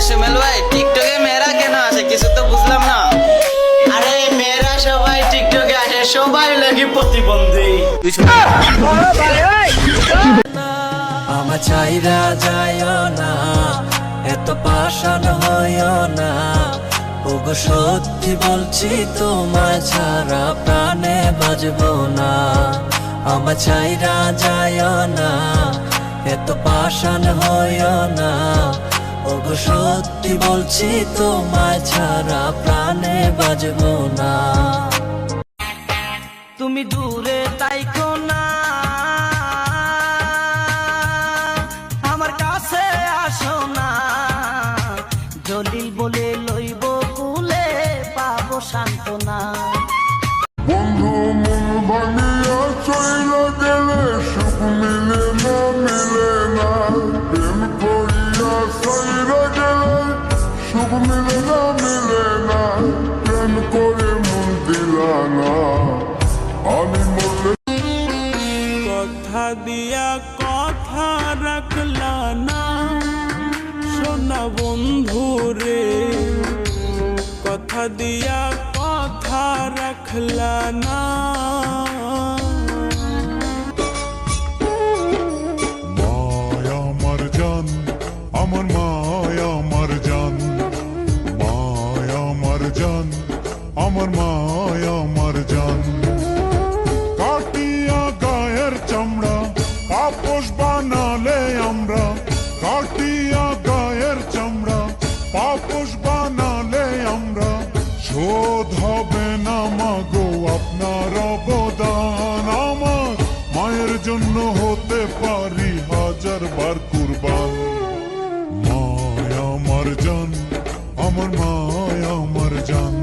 সুমেল ভাই, টিকটকে মেয়েরা কেন আসে কিছু তো বুঝলাম না। আরে মেয়েরা সবাই টিকটকে আসে, সবাই লাগি প্রতিবন্ধী। আমার চাইরা যাইও না, এত পাষাণ হইও না। ওগো সত্যি বলছি তোমায় ছাড়া প্রাণে বাজবো না। আমার চাইরা যাইও না, এত পাষাণ হইও না। ওগো সত্যি বলছি তোমায় ছাড়া প্রাণে বাজবো না। তুমি দূরে তাইকো না, আমার কাছে আসো না। জলিল বলে লইব কুলে, পাবো সান্ত্বনা। বন্ধু মন ভাঙিয়া চইলা গেলে সুখ মিলে না, মিলে না। প্রেম করিয়া চইলা গেলে সুখ মিলে না, মিলে না। প্রেম করে মন দিলা না, আমি মরলে কথা দিয়া কথা রাখলা না সোনা বন্ধু রে, কথা দিয়া কথা রাখলা না। মায়া আমার জান, আমার মায়া আমার জান, মায়া আমার জান, আমার মায়া আমার জান। কাটিয়া গায়ের চামড়া পাপোশ বানালে আমরা, কাটিয়া গায়ের চামড়া পাপোশ বানালে আমরা। শোধ হবে না মাগো আপনার অবদান, আমার মায়ের জন্য হতে পারি হাজার বার কুরবান। মায়া আমার জান, আমার মায়া আমার জান,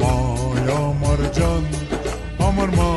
মায়া আমার জান, আমার মা